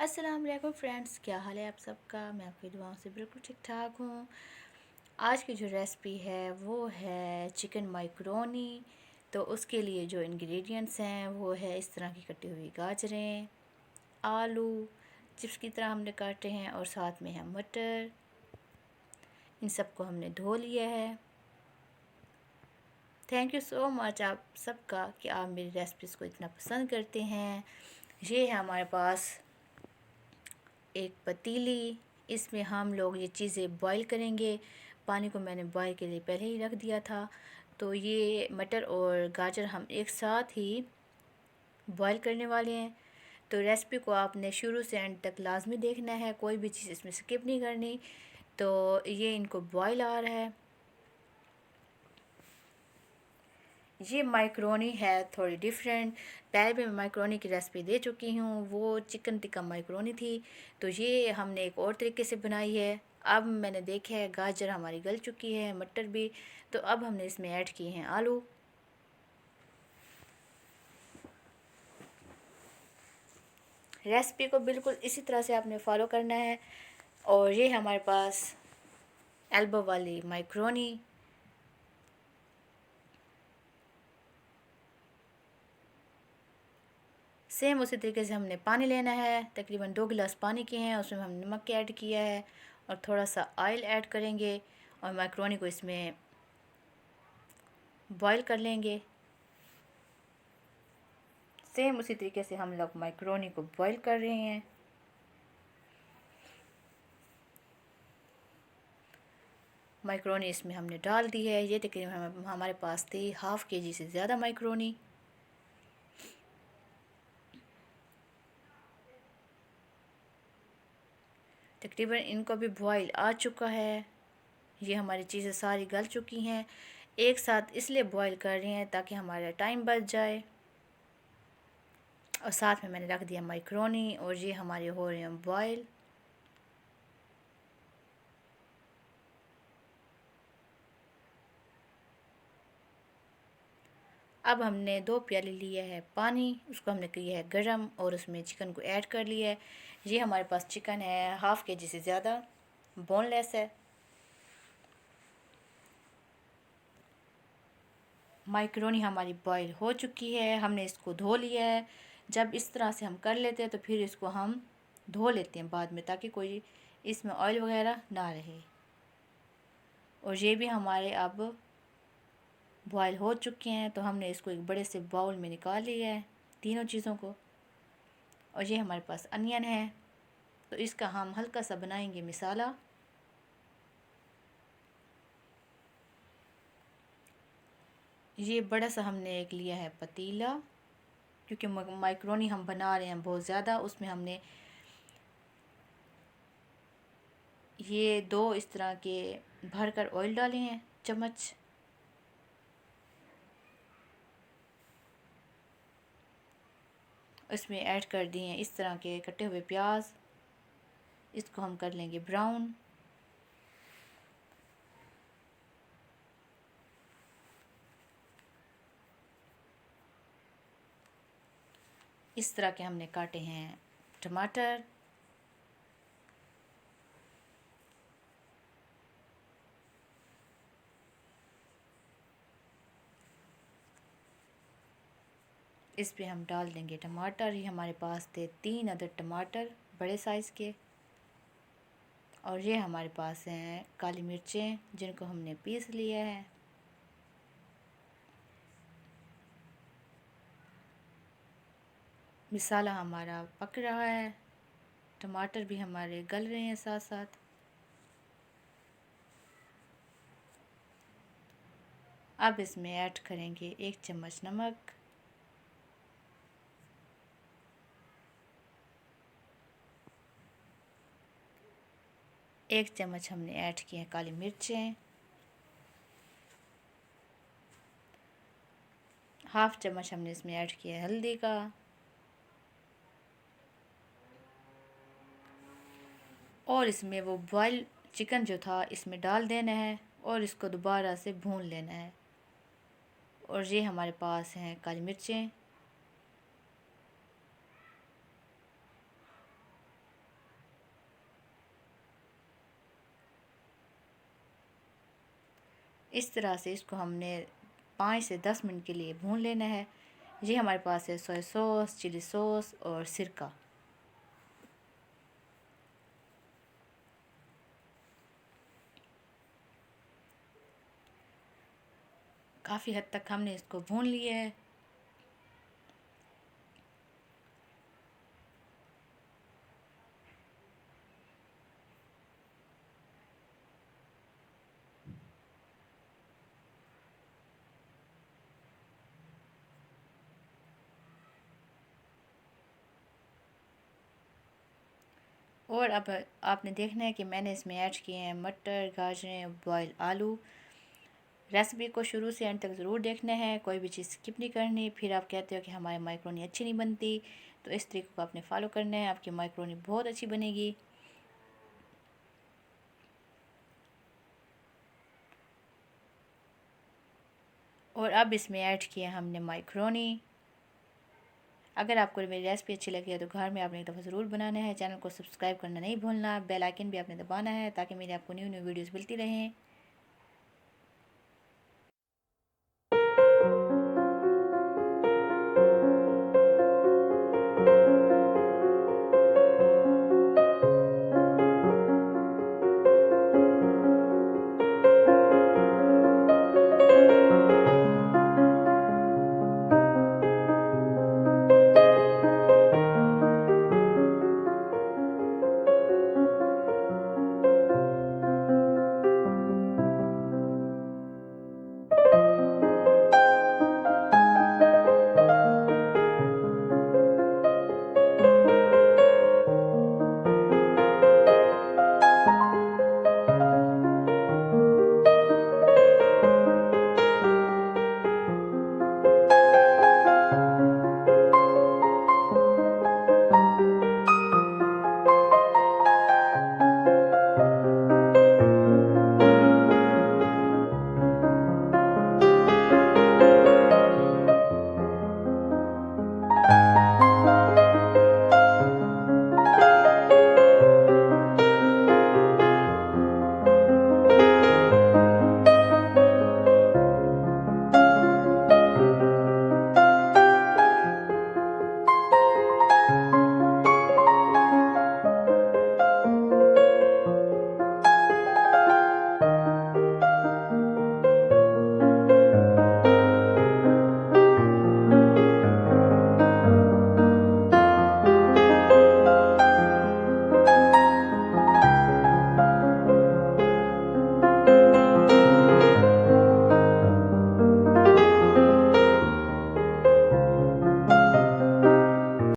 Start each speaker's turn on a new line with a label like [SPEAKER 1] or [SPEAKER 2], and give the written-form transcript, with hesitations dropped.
[SPEAKER 1] अस्सलाम वालेकुम फ्रेंड्स, क्या हाल है आप सबका। मैं आपकी दुआओं से बिल्कुल ठीक ठाक हूँ। आज की जो रेसिपी है वो है चिकन मैकरोनी। तो उसके लिए जो इंग्रेडिएंट्स हैं वो है इस तरह की कटी हुई गाजरें, आलू चिप्स की तरह हमने काटे हैं, और साथ में है मटर। इन सबको हमने धो लिया है। थैंक यू सो मच आप सबका कि आप मेरी रेसिपीज़ को इतना पसंद करते हैं। ये है हमारे पास एक पतीली, इसमें हम लोग ये चीज़ें बॉईल करेंगे। पानी को मैंने बॉईल के लिए पहले ही रख दिया था। तो ये मटर और गाजर हम एक साथ ही बॉईल करने वाले हैं। तो रेसिपी को आपने शुरू से एंड तक लाजमी देखना है, कोई भी चीज़ इसमें स्किप नहीं करनी। तो ये इनको बॉईल आ रहा है। ये माइक्रोनी है थोड़ी डिफरेंट। पहले भी मैं माइक्रोनी की रेसिपी दे चुकी हूँ, वो चिकन टिक्का माइक्रोनी थी। तो ये हमने एक और तरीके से बनाई है। अब मैंने देखा है गाजर हमारी गल चुकी है, मटर भी। तो अब हमने इसमें ऐड किए हैं आलू। रेसिपी को बिल्कुल इसी तरह से आपने फॉलो करना है। और ये हमारे पास एल्बो वाली माइक्रोनी। सेम उसी तरीके से हमने पानी लेना है। तकरीबन 2 गिलास पानी के हैं, उसमें हम नमक ऐड किया है और थोड़ा सा ऑयल ऐड करेंगे और मैक्रोनी को इसमें बॉईल कर लेंगे। सेम उसी तरीके से हम लोग मैक्रोनी को बॉईल कर रहे हैं। मैक्रोनी इसमें हमने डाल दी है। ये तकरीबन हमारे पास थी हाफ़ केजी से ज़्यादा मैक्रोनी। तकरीबन इनको भी बॉईल आ चुका है। ये हमारी चीज़ें सारी गल चुकी हैं। एक साथ इसलिए बॉईल कर रहे हैं ताकि हमारा टाइम बच जाए। और साथ में मैंने रख दिया मैक्रोनी, और ये हमारे हो रहे हैं बॉईल। अब हमने 2 प्याली लिया है पानी, उसको हमने किया है गरम और उसमें चिकन को ऐड कर लिया है। ये हमारे पास चिकन है हाफ़ केजी से ज़्यादा, बोनलेस है। मैक्रोनी हमारी बॉईल हो चुकी है, हमने इसको धो लिया है। जब इस तरह से हम कर लेते हैं तो फिर इसको हम धो लेते हैं बाद में, ताकि कोई इसमें ऑयल वगैरह ना रहे। और ये भी हमारे अब बॉयल हो चुके हैं। तो हमने इसको एक बड़े से बाउल में निकाल लिया है तीनों चीज़ों को। और ये हमारे पास अनियन है, तो इसका हम हल्का सा बनाएंगे मसाला। ये बड़ा सा हमने एक लिया है पतीला, क्योंकि मैक्रोनी हम बना रहे हैं बहुत ज़्यादा। उसमें हमने ये 2 इस तरह के भर कर ऑयल डाले हैं चम्मच। इसमें ऐड कर दिए हैं इस तरह के कटे हुए प्याज। इसको हम कर लेंगे ब्राउन। इस तरह के हमने काटे हैं टमाटर। इस पे हम डाल देंगे टमाटर। ये हमारे पास थे 3 अदर टमाटर बड़े साइज़ के। और ये हमारे पास हैं काली मिर्चें, जिनको हमने पीस लिया है। मसाला हमारा पक रहा है, टमाटर भी हमारे गल रहे हैं साथ साथ। अब इसमें ऐड करेंगे 1 चम्मच नमक, 1 चम्मच हमने ऐड किए हैं काली मिर्चें, हाफ़ चम्मच हमने इसमें ऐड किया है हल्दी का, और इसमें वो बॉयल चिकन जो था इसमें डाल देना है और इसको दोबारा से भून लेना है। और ये हमारे पास हैं काली मिर्चें। इस तरह से इसको हमने 5 से 10 मिनट के लिए भून लेना है। ये हमारे पास है सोया सॉस, चिली सॉस और सिरका। काफ़ी हद तक हमने इसको भून लिया है। और अब आपने देखना है कि मैंने इसमें ऐड किए हैं मटर, गाजरें, बॉयल आलू। रेसिपी को शुरू से एंड तक ज़रूर देखना है, कोई भी चीज़ स्किप नहीं करनी। फिर आप कहते हो कि हमारी माइक्रोनी अच्छी नहीं बनती, तो इस तरीके को आपने फॉलो करना है, आपकी माइक्रोनी बहुत अच्छी बनेगी। और अब इसमें ऐड किया हमने माइक्रोनी। अगर आपको मेरी रेसिपी अच्छी लगी है तो घर में आपने एक दफ़ा ज़रूर बनाना है। चैनल को सब्सक्राइब करना नहीं भूलना, बेल आइकन भी आपने दबाना है ताकि मेरी आपको न्यू न्यू वीडियोस मिलती रहें।